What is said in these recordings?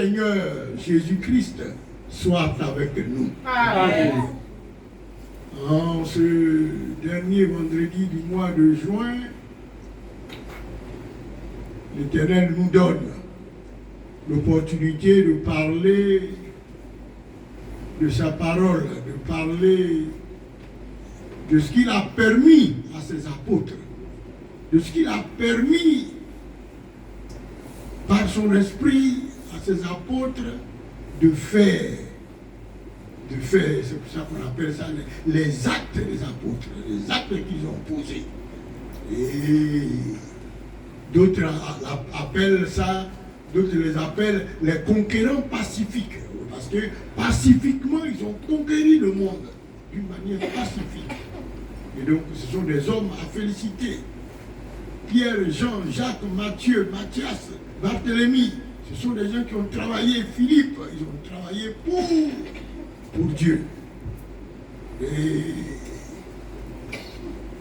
Seigneur Jésus-Christ soit avec nous. Amen. En ce dernier vendredi du mois de juin, l'Éternel nous donne l'opportunité de parler de sa parole, de parler de ce qu'il a permis à ses apôtres, de ce qu'il a permis par son esprit à ses apôtres de faire. C'est pour ça qu'on appelle ça les actes des apôtres, les actes qu'ils ont posés. Et d'autres appellent ça, d'autres les appellent les conquérants pacifiques. Parce que pacifiquement, ils ont conquéri le monde d'une manière pacifique. Et donc, ce sont des hommes à féliciter. Pierre, Jean, Jacques, Matthieu, Matthias, Barthélemy, ce sont des gens qui ont travaillé, Philippe, ils ont travaillé pour Dieu. Et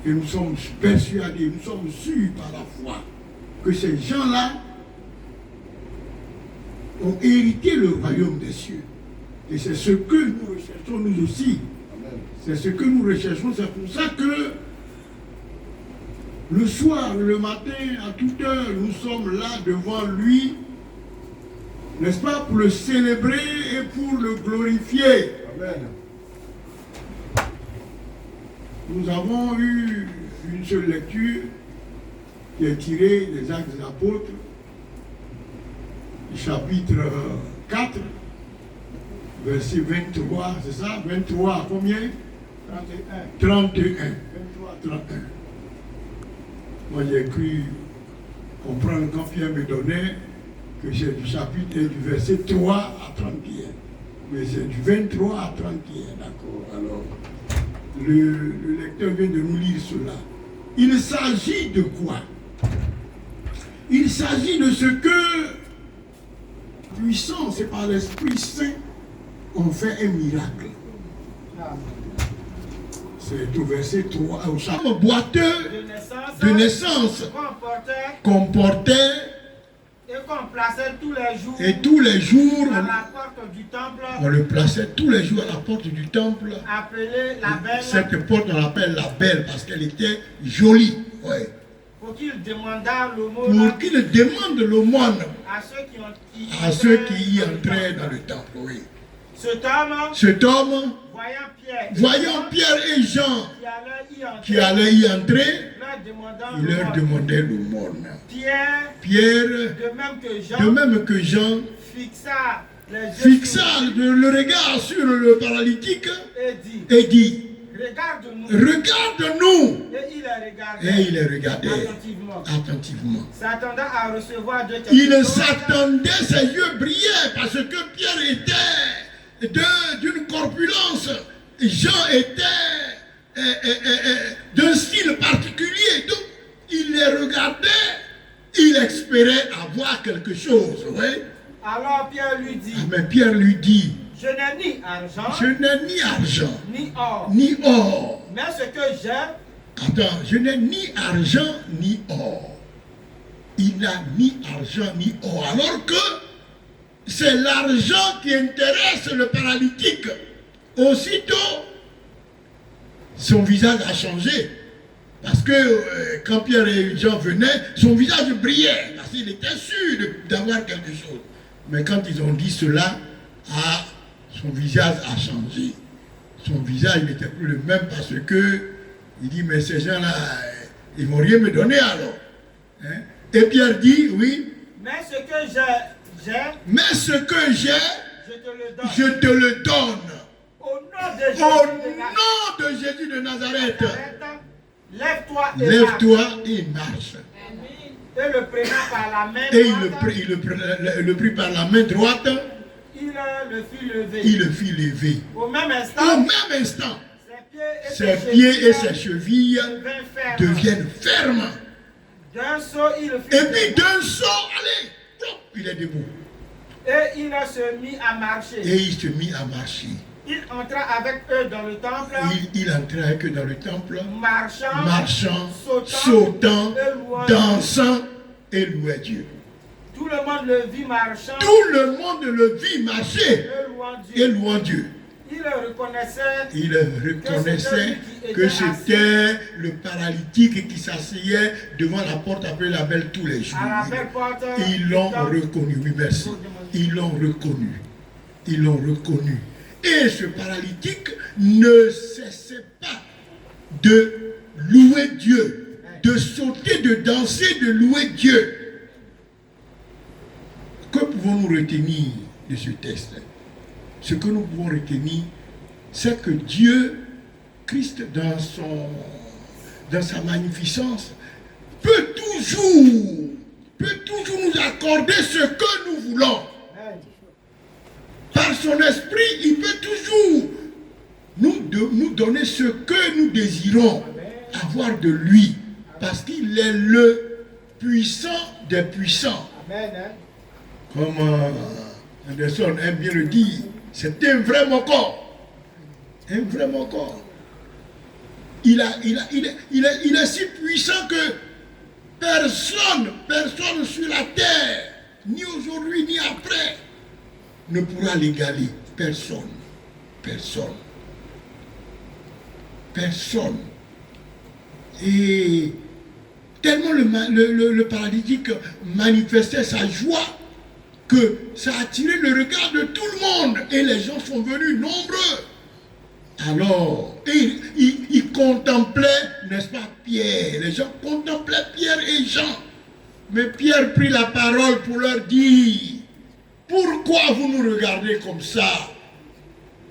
nous sommes persuadés, nous sommes sûrs par la foi que ces gens-là ont hérité le royaume des cieux. Et c'est ce que nous recherchons nous aussi. C'est ce que nous recherchons. C'est pour ça que le soir, le matin, à toute heure, nous sommes là devant lui, n'est-ce pas, pour le célébrer et pour le glorifier. Amen. Nous avons eu une seule lecture qui est tirée des Actes des Apôtres, chapitre 4, verset 23, c'est ça? 23 à combien? 31. 23 à 31. Moi j'ai cru comprendre quand Pierre me donnait que c'est du chapitre du verset 3 à 31. Mais c'est du 23 à 31, d'accord? Alors, le lecteur vient de nous lire cela. Il s'agit de quoi? Il s'agit de ce que, puissance et par l'Esprit Saint, on fait un miracle. C'est au verset 3, au chapitre boiteux de naissance comportait et qu'on plaçait tous les jours, et tous les jours à la porte du temple, on le plaçait tous les jours à la porte du temple, appelée la Belle. Cette porte on l'appelle la Belle parce qu'elle était jolie, ouais. Pour qu'il demandât l'aumône, pour qu'il demande l'aumône à ceux qui y entraient dans le temple, oui. Cet homme, voyant Pierre et Jean qui allaient y entrer, il leur demandait l'aumône. Pierre, de même que Jean, fixa le regard sur le paralytique et dit, regarde-nous. Et il les regardait attentivement. Il s'attendait, ses yeux brillaient parce que Pierre était d'une corpulence, Jean était d'un style particulier. Donc il les regardait, il espérait avoir quelque chose. Ouais. Alors Pierre lui dit, mais Pierre lui dit, je n'ai ni argent, ni or. Mais ce que j'ai, attends, je n'ai ni argent ni or. Il n'a ni argent ni or. Alors que c'est l'argent qui intéresse le paralytique. Aussitôt, son visage a changé. Parce que quand Pierre et Jean venaient, son visage brillait. Parce qu'il était sûr d'avoir quelque chose. Mais quand ils ont dit cela, son visage a changé. Son visage n'était plus le même parce que il dit, mais ces gens-là, ils ne vont rien me donner alors. Hein? Et Pierre dit, oui. Mais ce que j'ai, je te le donne. Au nom de Jésus de Nazareth. Lève-toi et marche. Et le prenant par la main droite. Et il le prit par la main droite. Il le fit lever. Au même instant, ses pieds et ses chevilles deviennent fermes. Et puis d'un saut, allez, il est debout. Et il se mit à marcher. Il entra avec eux dans le temple. Il entrait avec eux dans le temple. Marchant, sautant, dansant et louait Dieu. Tout le monde le vit marchant. Tout le monde le vit marcher et louant Dieu. Il reconnaissait que c'était le paralytique qui s'asseyait devant la porte appelée la Belle tous les jours. Ils l'ont reconnu, oui merci. Ils l'ont reconnu. Ils l'ont reconnu. Et ce paralytique ne cessait pas de louer Dieu, de sauter, de danser, de louer Dieu. Que pouvons-nous retenir de ce texte? Ce que nous pouvons retenir, c'est que Dieu, Christ dans sa magnificence, peut toujours nous accorder ce que nous voulons. Par son esprit, il peut toujours nous donner ce que nous désirons avoir de lui. Parce qu'il est le puissant des puissants. Comme Anderson aime bien le dire, c'est un vrai corps. Un vrai corps. Il est si puissant que personne sur la terre, ni aujourd'hui ni après, ne pourra l'égaler. Personne. Et tellement le paralytique manifestait sa joie que ça a attiré le regard de tout le monde. Et les gens sont venus nombreux. Alors, ils contemplaient, n'est-ce pas, Pierre. Les gens contemplaient Pierre et Jean. Mais Pierre prit la parole pour leur dire: pourquoi vous nous regardez comme ça?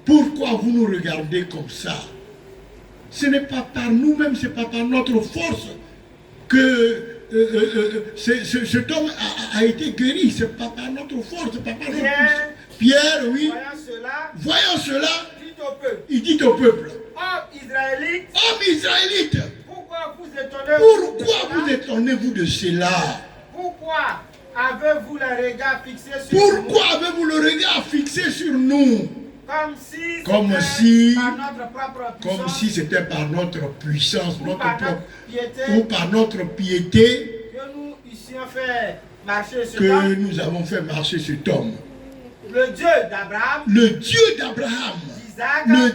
Pourquoi vous nous regardez comme ça? Ce n'est pas par nous-mêmes, ce n'est pas par notre force que cet homme a été guéri. Ce n'est pas par notre force, ce n'est pas par notre puissance. Pierre, oui. Voyant cela, il dit au peuple: Hommes Israélites, pourquoi vous étonnez-vous de cela? Pourquoi avez-vous le regard fixé sur nous? Pourquoi avez-vous le regard fixé sur nous? Comme si c'était par notre puissance, ou par notre piété que nous avons fait marcher cet homme. Le Dieu d'Abraham, le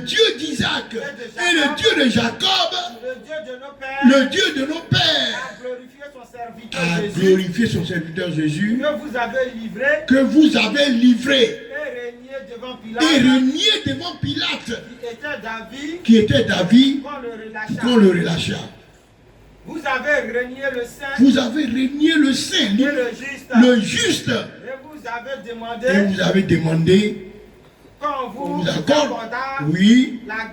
Dieu d'Isaac et le Dieu de Jacob, le Dieu de nos pères, a glorifié son serviteur Jésus, que vous avez livré et régné devant Pilate, qui était David, qu'on le relâcha. Vous avez régné le saint, le juste, et vous avez demandé qu'on vous accorde, oui, la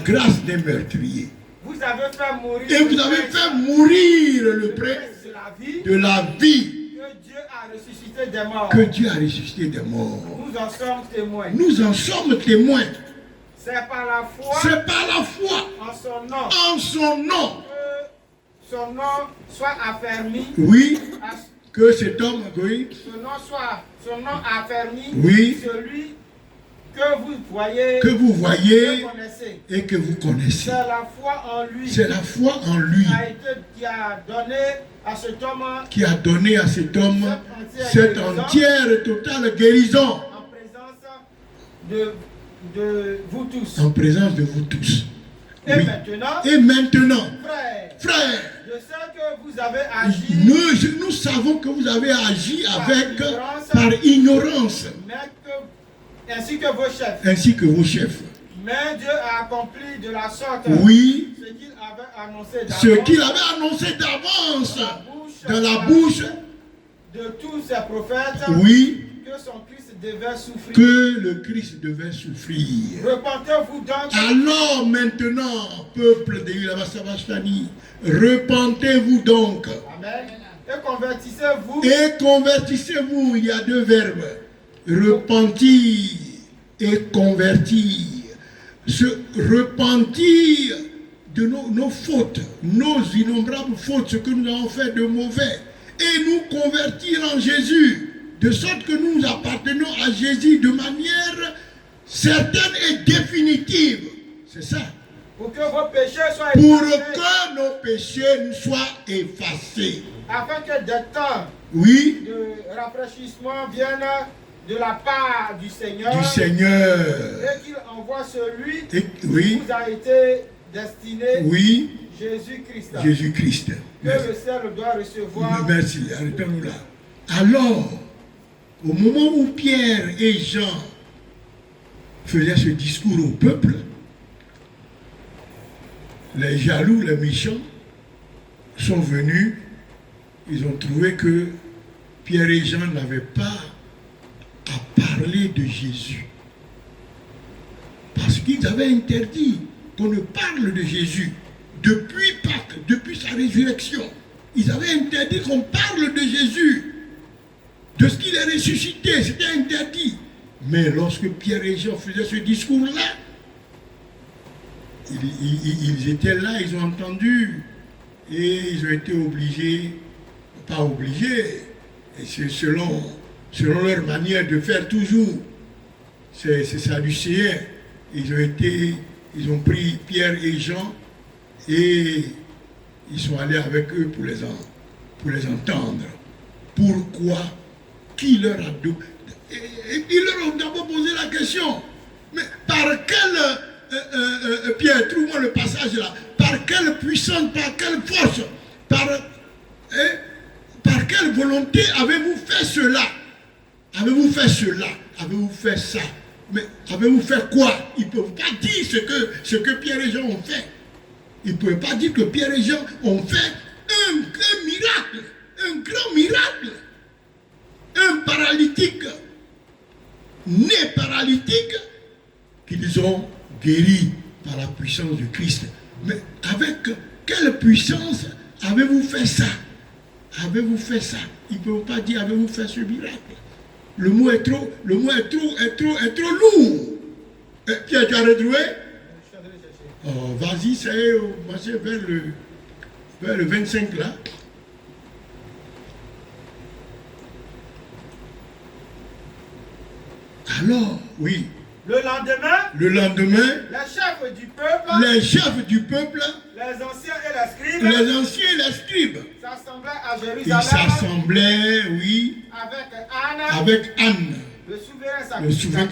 grâce d'un meurtrier. Vous avez fait mourir, et vous avez fait mourir le prince de la vie. Que Dieu a ressuscité des morts. Nous en sommes témoins. C'est par la foi. En son nom. Que son nom soit affermi. Oui. Que cet homme, oui. Son nom affermi. Oui. Celui que vous voyez. Et que vous connaissez. C'est la foi en lui. Qui a donné à cet homme cette entière et totale guérison. En présence de vous tous. Et oui. Maintenant, frères, je sais que vous avez agi. Nous savons que vous avez agi par ignorance. Ainsi que vos chefs. Mais Dieu a accompli de la sorte ce qu'il avait annoncé d'avance dans la bouche de tous ses prophètes, que son Christ devait souffrir. Que le Christ devait souffrir. Repentez-vous donc. Alors maintenant, peuple de Yulabasabastani, repentez-vous donc. Amen. Et convertissez-vous. Il y a deux verbes: repentir et convertir. Se repentir de nos fautes, nos innombrables fautes, ce que nous avons fait de mauvais, et nous convertir en Jésus, de sorte que nous appartenons à Jésus de manière certaine et définitive. C'est ça. Pour que vos péchés soient nos péchés nous soient effacés. Afin que de temps oui, de rafraîchissement viennent de la part du Seigneur. Du Seigneur. Et qu'il envoie celui Oui. qui vous a été destiné, Oui. Jésus-Christ. Jésus-Christ. Que le ciel doit recevoir. Merci, arrêtons-nous là. Alors, au moment où Pierre et Jean faisaient ce discours au peuple, les jaloux, les méchants, sont venus, ils ont trouvé que Pierre et Jean n'avaient pas à parler de Jésus. Parce qu'ils avaient interdit qu'on ne parle de Jésus depuis Pâques, depuis sa résurrection. Ils avaient interdit qu'on parle de Jésus, de ce qu'il est ressuscité, c'était interdit. Mais lorsque Pierre et Jean faisaient ce discours-là, ils étaient là, ils ont entendu, et ils ont été obligés, pas obligés, et c'est selon leur manière de faire toujours, c'est sadducéen. Ils ont pris Pierre et Jean et ils sont allés avec eux pour les entendre. Pourquoi? Qui leur a donné? Ils leur ont d'abord posé la question. Mais par quelle, Pierre, trouve-moi le passage là, par quelle puissance, par quelle force, par quelle volonté avez-vous fait cela? Avez-vous fait cela? Avez-vous fait ça? Mais avez-vous fait quoi? Ils ne peuvent pas dire ce que Pierre et Jean ont fait. Ils ne peuvent pas dire que Pierre et Jean ont fait un miracle, un grand miracle. Un paralytique, né paralytique, qu'ils ont guéri par la puissance de Christ. Mais avec quelle puissance avez-vous fait ça? Avez-vous fait ça? Ils ne peuvent pas dire avez-vous fait ce miracle. Le mot est trop lourd. Pierre, tu as retrouvé? Oh, vas-y, c'est vers le 25 là. Alors, oui. Le lendemain, les chefs du peuple, les anciens et les scribes, s'assemblaient à Jérusalem. Ils s'assemblaient, oui, avec Anne, le souverain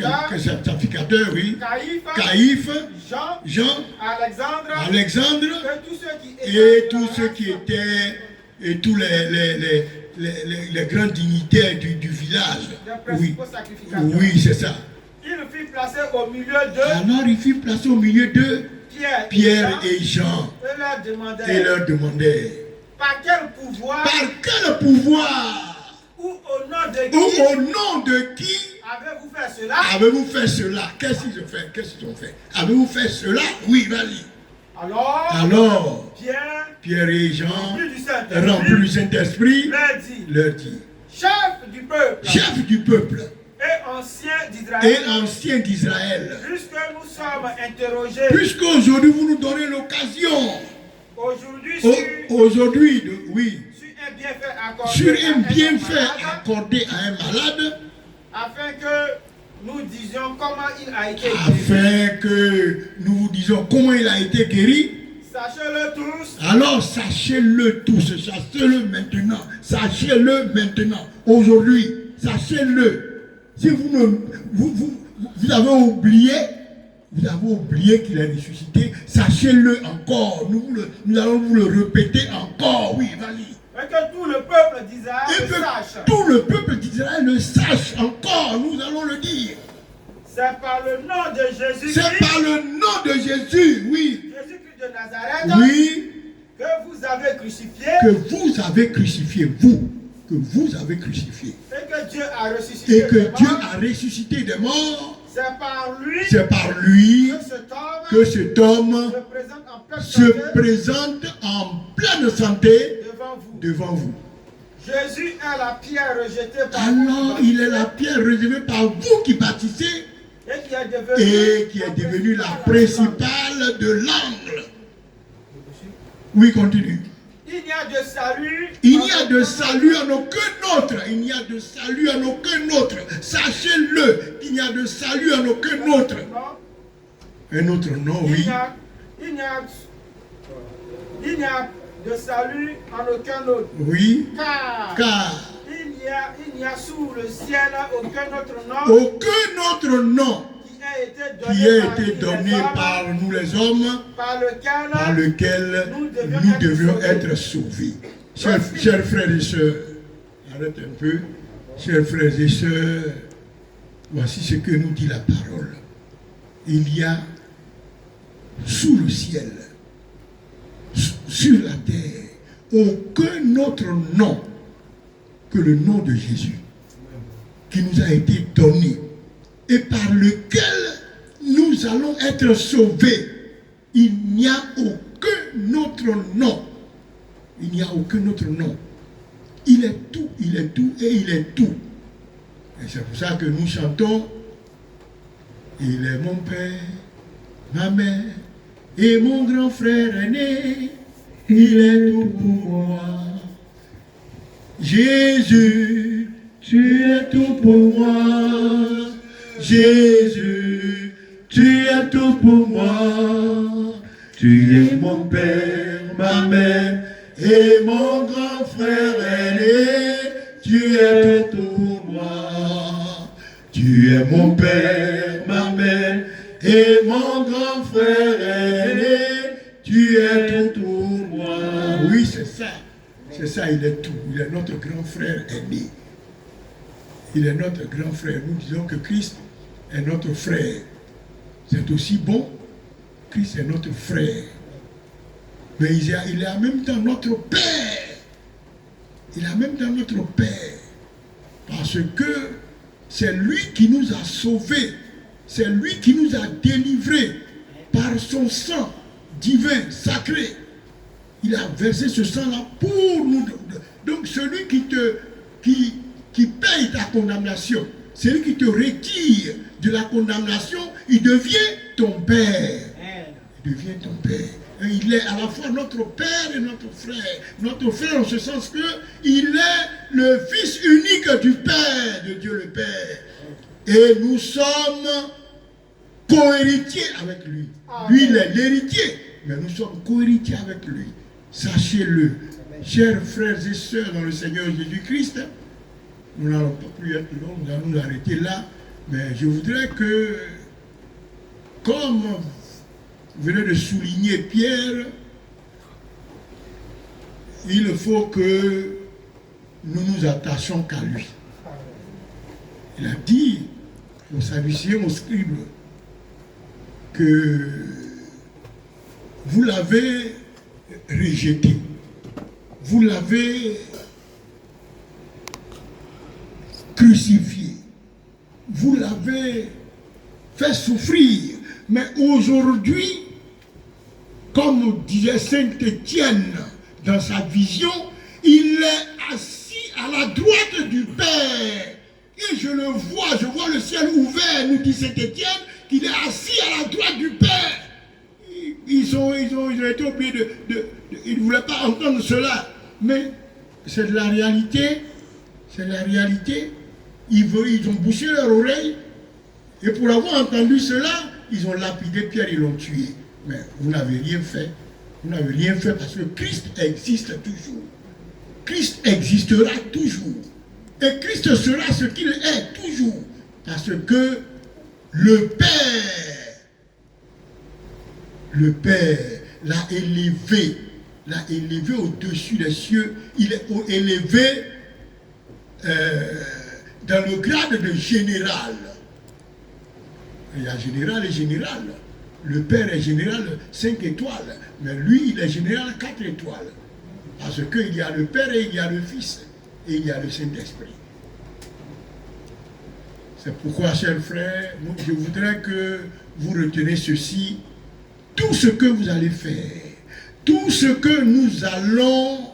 sacrificateur, oui, Caïphe, Jean, Alexandre, et tous ceux qui étaient, et tous les grands dignitaires du village. Oui, c'est ça. Il fut placé au milieu d'eux. Alors il fut placé au milieu d'eux, Pierre et Jean, et leur demandait par quel pouvoir ou au nom de qui avez-vous fait cela? Qu'est-ce qu'ils ont fait? Avez-vous fait cela? Oui, vas-y. Alors Pierre et Jean, remplis du Saint-Esprit, leur dit chef du peuple et ancien d'Israël, puisque nous sommes interrogés, puisqu'aujourd'hui vous nous donnez l'occasion, aujourd'hui, oui, sur un bienfait accordé à un malade, afin que nous disions comment il a été guéri. Afin que nous vous disions comment il a été guéri. Sachez-le tous. Alors sachez-le tous, sachez-le maintenant, aujourd'hui, sachez-le. Si vous avez oublié qu'il est ressuscité, sachez-le encore. Nous allons vous le répéter encore. Oui, vas-y. Et que tout le peuple d'Israël le sache. Tout le peuple d'Israël le sache encore. Nous allons le dire. C'est par le nom de Jésus. C'est par le nom de Jésus, oui. Jésus-Christ de Nazareth. Oui. Que vous avez crucifié. Que vous avez crucifié, vous. Que vous avez crucifié. Et que Dieu a ressuscité. Et que Dieu a ressuscité des morts. C'est par lui que cet homme se présente en pleine santé devant vous. Jésus est la pierre rejetée par vous. Alors il est la pierre rejetée par vous qui bâtissez et qui est devenue la principale de l'angle. Oui, continue. Il n'y a de salut. Il n'y a de salut en aucun autre. Il n'y a de salut en aucun autre. Sachez-le, il n'y a de salut en aucun autre. Un autre nom, oui. Il n'y a de salut en aucun autre. Oui. Car il Il n'y a sous le ciel aucun autre nom qui a été donné par nous les hommes, par lequel nous devions être sauvés. Chers frères et sœurs, arrête un peu. Chers frères et sœurs, voici ce que nous dit la parole. Il y a sous le ciel, sur la terre, aucun autre nom que le nom de Jésus qui nous a été donné et par lequel nous allons être sauvés. Il n'y a aucun autre nom. Il n'y a aucun autre nom. Il est tout et il est tout. Et c'est pour ça que nous chantons: il est mon père, ma mère et mon grand frère aîné. Il est tout pour moi. Jésus, tu es tout pour moi. Jésus, tu es tout pour moi. Tu es mon père, ma mère et mon grand frère aîné. Tu es tout pour moi. Tu es mon père, ma mère et mon grand frère aîné. Tu es tout pour moi. Oui, c'est ça. C'est ça, il est tout. Il est notre grand frère aîné. Il est notre grand frère. Nous disons que Christ est notre frère. C'est aussi bon. Christ est notre frère. Mais il est en même temps notre Père. Il est en même temps notre Père. Parce que c'est lui qui nous a sauvés. C'est lui qui nous a délivrés par son sang divin, sacré. Il a versé ce sang-là pour nous. Donc celui qui paye ta condamnation, celui qui te retire de la condamnation, il devient ton Père. Il devient ton Père. Et il est à la fois notre Père et notre frère. Notre frère en ce sens qu'il est le Fils unique du Père, de Dieu le Père. Et nous sommes co-héritiers avec lui. Lui, il est l'héritier, mais nous sommes co-héritiers avec lui. Sachez-le, chers frères et sœurs dans le Seigneur Jésus-Christ, nous n'allons pas plus être long, nous allons nous arrêter là, mais je voudrais que, comme venez de souligner Pierre, il faut que nous nous attachions qu'à lui. Il a dit aux Sadducéens, aux scribes, que vous l'avez rejeté, vous l'avez crucifié, vous l'avez fait souffrir, mais aujourd'hui, comme disait Saint Étienne dans sa vision, il est assis à la droite du Père. Et je le vois, je vois le ciel ouvert, nous dit Saint Étienne, qu'il est assis à la droite du Père. Ils ont été obligés ils ne voulaient pas entendre cela. Mais c'est de la réalité. C'est de la réalité. Ils ont bouché leur oreille. Et pour avoir entendu cela, ils ont lapidé Pierre, ils l'ont tué. Mais vous n'avez rien fait. Vous n'avez rien fait parce que Christ existe toujours. Christ existera toujours. Et Christ sera ce qu'il est toujours. Parce que le Père l'a élevé au-dessus des cieux. Il est élevé dans le grade de général. Il y a général et général. Le Père est général 5 étoiles, mais lui, il est général 4 étoiles. Parce qu'il y a le Père et il y a le Fils, et il y a le Saint-Esprit. C'est pourquoi, chers frères, je voudrais que vous reteniez ceci. Tout ce que vous allez faire, tout ce que nous allons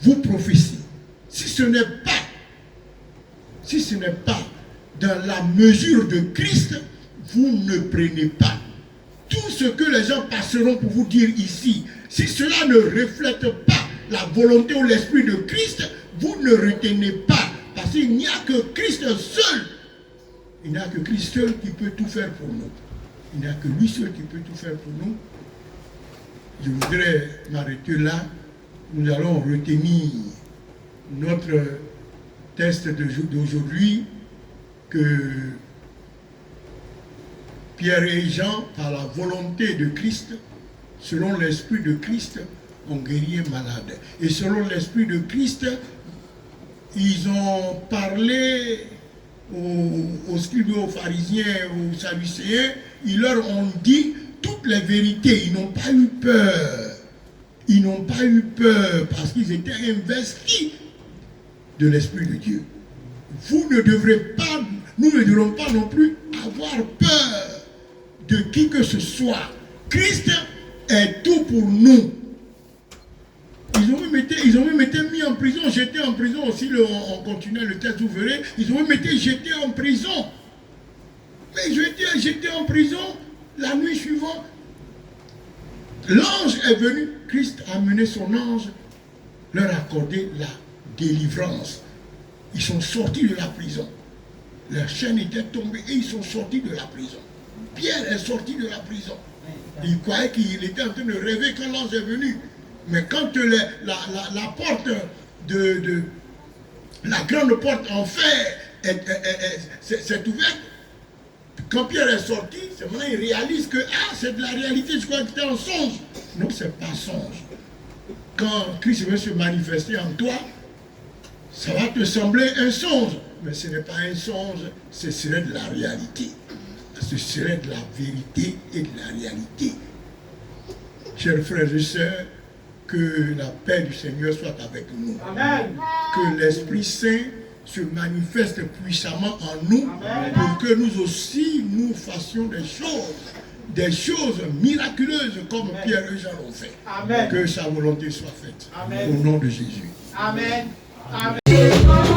vous prophétiser, si ce n'est pas dans la mesure de Christ, vous ne prenez pas. Tout ce que les gens passeront pour vous dire ici, si cela ne reflète pas la volonté ou l'esprit de Christ, vous ne retenez pas. Parce qu'il n'y a que Christ seul. Il n'y a que Christ seul qui peut tout faire pour nous. Il n'y a que lui seul qui peut tout faire pour nous. Je voudrais m'arrêter là. Nous allons retenir notre texte d'aujourd'hui que Pierre et Jean, par la volonté de Christ, selon l'Esprit de Christ, ont guéri un malade. Et selon l'Esprit de Christ, ils ont parlé aux scribes, aux pharisiens, aux sadducéens, ils leur ont dit toutes les vérités. Ils n'ont pas eu peur. Ils n'ont pas eu peur parce qu'ils étaient investis de l'Esprit de Dieu. Vous ne devrez pas, nous ne devrons pas non plus avoir peur de qui que ce soit. Christ est tout pour nous. Ils ont même été mis en prison. J'étais en prison aussi, on continuait le texte, vous verrez. Ils ont même été jetés en prison. Mais j'étais en prison la nuit suivante. L'ange est venu. Christ a amené son ange, leur accorder la délivrance. Ils sont sortis de la prison. Leur chaîne était tombée et ils sont sortis de la prison. Pierre est sorti de la prison. Il croyait qu'il était en train de rêver quand l'ange est venu. Mais quand la porte la grande porte en fer s'est ouverte, quand Pierre est sorti, c'est maintenant il réalise que c'est de la réalité, je crois que c'était un songe. Non, c'est pas songe. Quand Christ veut se manifester en toi, ça va te sembler un songe. Mais ce n'est pas un songe, ce serait de la réalité. Ce serait de la vérité et de la réalité. Chers frères et sœurs, que la paix du Seigneur soit avec nous. Amen. Que l'Esprit Saint se manifeste puissamment en nous. Amen. Pour que nous aussi, nous fassions des choses miraculeuses comme Amen. Pierre et Jean l'ont fait. Amen. Que sa volonté soit faite. Amen. Au nom de Jésus. Amen. Amen. Yeah.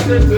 de